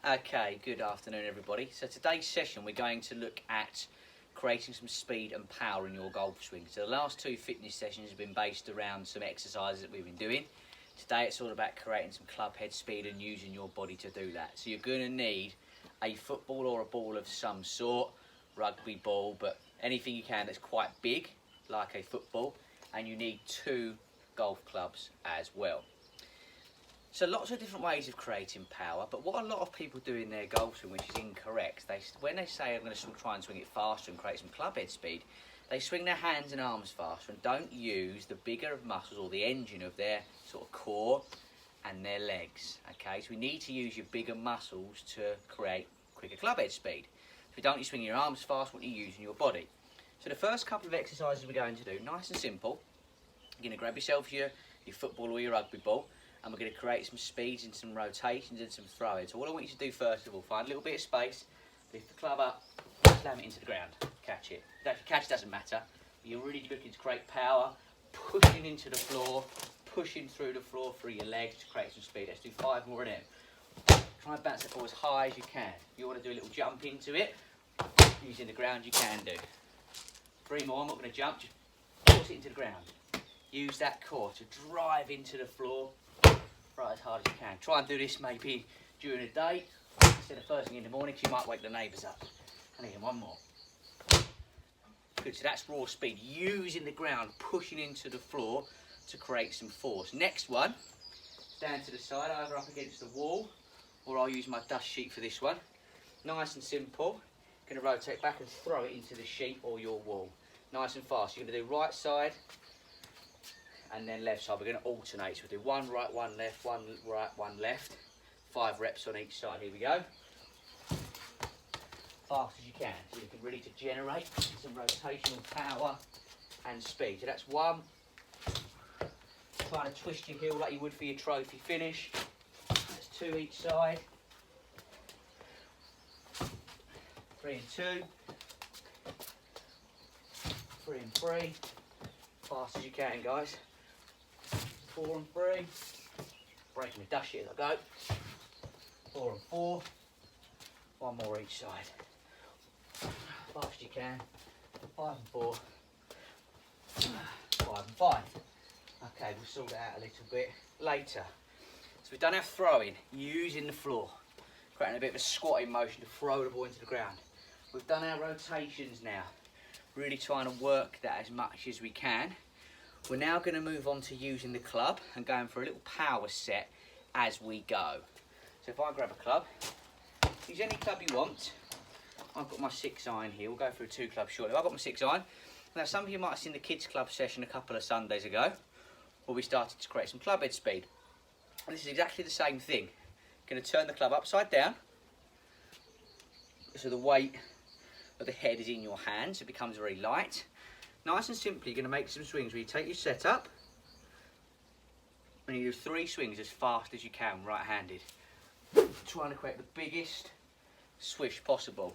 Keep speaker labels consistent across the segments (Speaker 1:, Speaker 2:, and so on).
Speaker 1: Okay, good afternoon everybody. So today's session we're going to look at creating some speed and power in your golf swing. So the last two fitness sessions have been based around some exercises that we've been doing. Today it's all about creating some club head speed and using your body to do that. So you're going to need a football or a ball of some sort, rugby ball, but anything you can that's quite big, like a football, and you need 2 golf clubs as well. So lots of different ways of creating power, but what a lot of people do in their golf swing, which is incorrect, when they say I'm going to try and swing it faster and create some club head speed, they swing their hands and arms faster and don't use the bigger of muscles or the engine of their sort of core and their legs. Okay, so we need to use your bigger muscles to create quicker club head speed. If you don't, you swing your arms fast, what you're using your body. So the first couple of exercises we're going to do, nice and simple. You're going to grab yourself your football or your rugby ball, and we're going to create some speeds and some rotations and some throw-ins. So what I want you to do first of all, find a little bit of space, lift the club up, slam it into the ground, catch it. Now, if you catch, it doesn't matter. You're really looking to create power, pushing into the floor, pushing through the floor through your legs to create some speed. Let's do 5 more of them. Try and bounce that ball as high as you can. If you want to do a little jump into it, using the ground, you can do. 3 more, I'm not going to jump, just force it into the ground. Use that core to drive into the floor right as hard as you can. Try and do this maybe during the day instead of first thing in the morning, because you might wake the neighbours up. And again, 1 more. Good, so that's raw speed, using the ground, pushing into the floor to create some force. Next one, stand to the side, either up against the wall, or I'll use my dust sheet for this one. Nice and simple. Going to rotate back and throw it into the sheet or your wall. Nice and fast. You're going to do right side and then left side. We're going to alternate. So we'll do 1 right, 1 left, 1 right, 1 left. 5 reps on each side. Here we go. Fast as you can. So you can really to generate some rotational power and speed. So that's 1. Trying to twist your heel like you would for your trophy finish. That's 2 each side. 3 and 2. 3 and 3. Fast as you can, guys. 4 and 3. Breaking the dust sheet as I go. 4 and 4. 1 more each side. Fast as you can. 5 and 4. 5 and 5. Okay, we'll sort it out a little bit later. So we've done our throwing, using the floor, creating a bit of a squatting motion to throw the ball into the ground. We've done our rotations now, really trying to work that as much as we can. We're now going to move on to using the club and going for a little power set as we go. So if I grab a club, use any club you want. I've got my 6-iron here. We'll go through 2 clubs shortly. I've got my 6-iron. Now some of you might have seen the kids club session a couple of Sundays ago, where we started to create some club head speed. And this is exactly the same thing. Going to turn the club upside down, so the weight of the head is in your hand, so it becomes very light. Nice and simply, you're going to make some swings where you take your setup and you do 3 swings as fast as you can, right-handed, trying to create the biggest swish possible.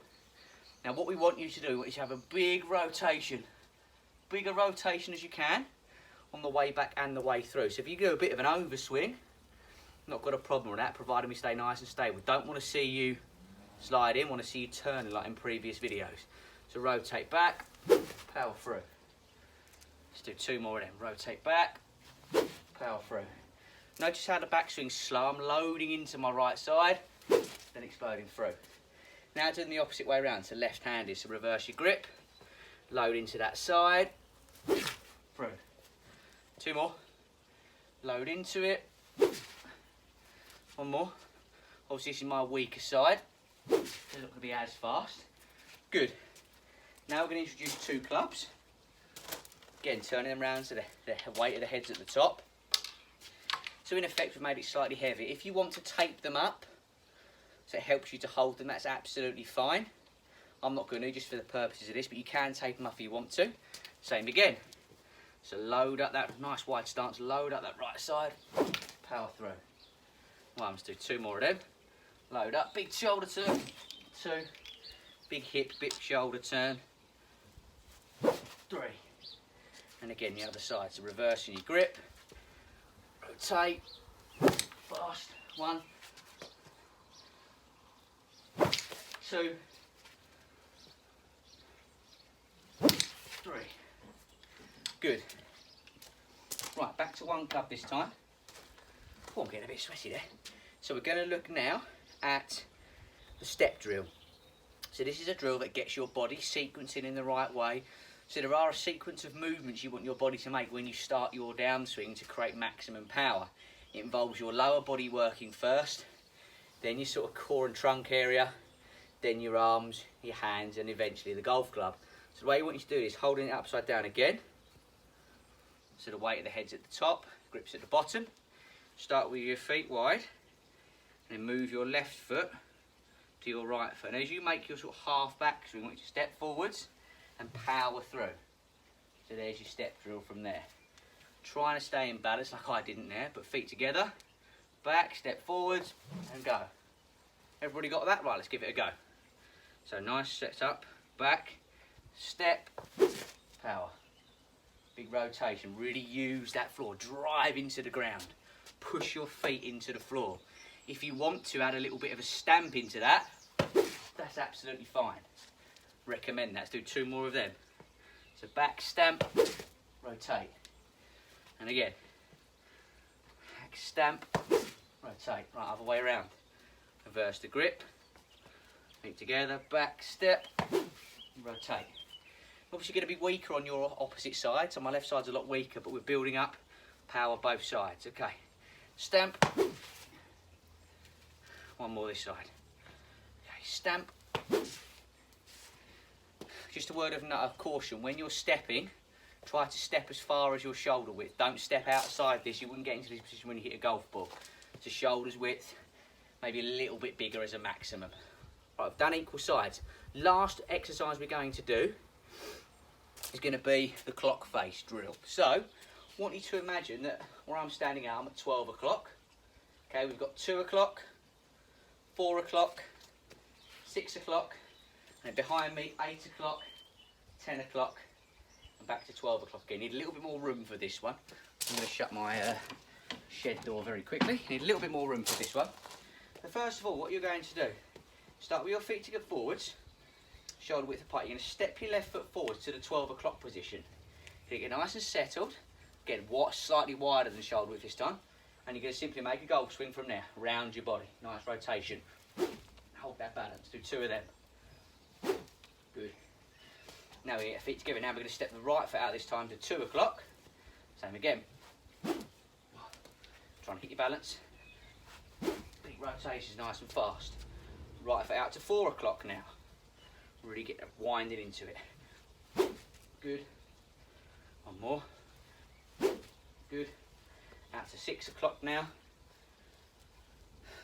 Speaker 1: Now what we want you to do is have a big rotation, bigger rotation as you can on the way back and the way through. So if you do a bit of an overswing, not got a problem with that, provided we stay nice and stable. Don't want to see you slide in, want to see you turning like in previous videos. So rotate back, power through. Let's do 2 more of them. Rotate back, power through. Notice how the backswing's slow. I'm loading into my right side, then exploding through. Now doing the opposite way around, so left-handed. So reverse your grip, load into that side, through. 2 more, load into it. 1 more. Obviously this is my weaker side. They're not going to be as fast. Good. Now we're going to introduce 2 clubs. Again, turning them around so the weight of the head's at the top. So in effect we've made it slightly heavy. If you want to tape them up, so it helps you to hold them, that's absolutely fine. I'm not going to, just for the purposes of this, but you can tape them up if you want to. Same again. So load up that nice wide stance, load up that right side, power through. Well, let's do 2 more of them. Load up, big shoulder turn, 2, big hip, big shoulder turn, 3. And again the other side, so reversing your grip, rotate, fast, 1, 2, 3. Good. Right, back to one club this time. Oh, I'm getting a bit sweaty there. So we're going to look now at the step drill. So this is a drill that gets your body sequencing in the right way. So there are a sequence of movements you want your body to make when you start your downswing to create maximum power. It involves your lower body working first, then your sort of core and trunk area, then your arms, your hands, and eventually the golf club. So the way you want you to do is holding it upside down again. So the weight of the head's at the top, grips at the bottom. Start with your feet wide, and then move your left foot to your right foot. And as you make your sort of half back, so we want you to step forwards and power through. So there's your step drill from there. Trying to stay in balance like I didn't there, but feet together, back, step forwards, and go. Everybody got that? Right, let's give it a go. So nice, set up, back, step, power. Big rotation, really use that floor, drive into the ground, push your feet into the floor. If you want to add a little bit of a stamp into that, that's absolutely fine. Recommend that. Let's do 2 more of them. So back, stamp, rotate. And again, back, stamp, rotate. Right, other way around. Reverse the grip, feet together, back, step, rotate. Obviously going to be weaker on your opposite side, so my left side's a lot weaker, but we're building up power both sides. Okay, stamp. One more this side. Okay, stamp. Just a word of caution, when you're stepping, try to step as far as your shoulder width. Don't step outside this, you wouldn't get into this position when you hit a golf ball. So shoulders width, maybe a little bit bigger as a maximum. Right, I've done equal sides. Last exercise we're going to do is going to be the clock face drill. So, I want you to imagine that where I'm standing at, I'm at 12 o'clock. Okay, we've got 2 o'clock, 4 o'clock, 6 o'clock, and behind me, 8 o'clock, 10 o'clock, and back to 12 o'clock again. Need a little bit more room for this one. I'm going to shut my shed door very quickly. Need a little bit more room for this one. So first of all, what you're going to do, start with your feet to go forwards, shoulder width apart. You're going to step your left foot forwards to the 12 o'clock position. You get nice and settled. Again, slightly wider than shoulder width this time. And you're going to simply make a golf swing from there, round your body. Nice rotation. Hold that balance. Do 2 of them. Good. Now we get our feet together. Now we're going to step the right foot out this time to 2 o'clock. Same again. Try and hit your balance. Big rotations, nice and fast. Right foot out to 4 o'clock now. Really get winding into it. Good. One more. Good. Out to 6 o'clock now.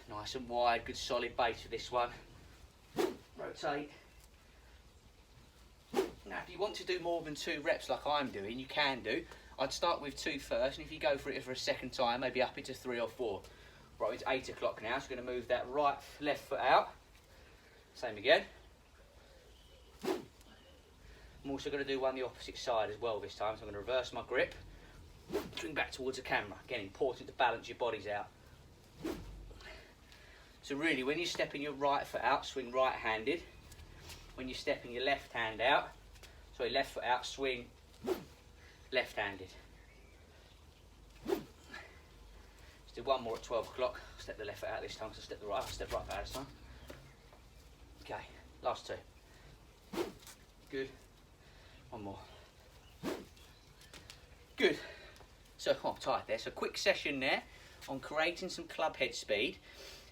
Speaker 1: Nice and wide, good solid base for this one. Rotate. Now if you want to do more than 2 reps like I'm doing, you can do. I'd start with 2 first, and if you go for it for a second time, maybe up into 3 or 4. Right, it's 8 o'clock now, so we're going to move that left foot out. Same again. I'm also going to do one the opposite side as well this time, so I'm going to reverse my grip, swing back towards the camera. Again, important to balance your bodies out. So really, when you're stepping your right foot out, swing right-handed. When you're stepping your left foot out, swing left-handed. Let's do one more at 12 o'clock. Step the left foot out this time, so step right foot out this time. Okay, last 2. Good. One more. Good. So, I'm tired there. So, quick session there on creating some club head speed.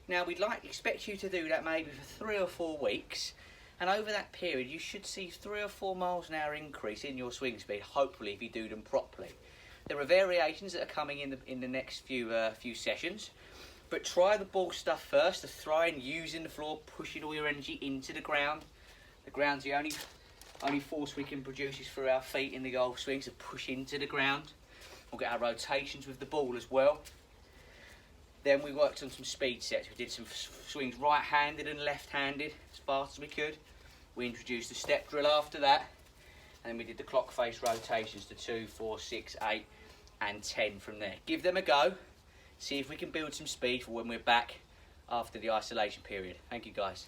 Speaker 1: Now, we'd expect you to do that maybe for 3 or 4 weeks. And over that period, you should see 3 or 4 miles an hour increase in your swing speed, hopefully, if you do them properly. There are variations that are coming in the next few sessions. But try the ball stuff first, the throwing, using the floor, pushing all your energy into the ground. The ground's the only force we can produce is through our feet in the golf swing, so push into the ground. We'll get our rotations with the ball as well. Then we worked on some speed sets. We did some swings right-handed and left-handed as fast as we could. We introduced the step drill after that. And then we did the clock face rotations to 2, 4, 6, 8 and 10 from there. Give them a go. See if we can build some speed for when we're back after the isolation period. Thank you guys.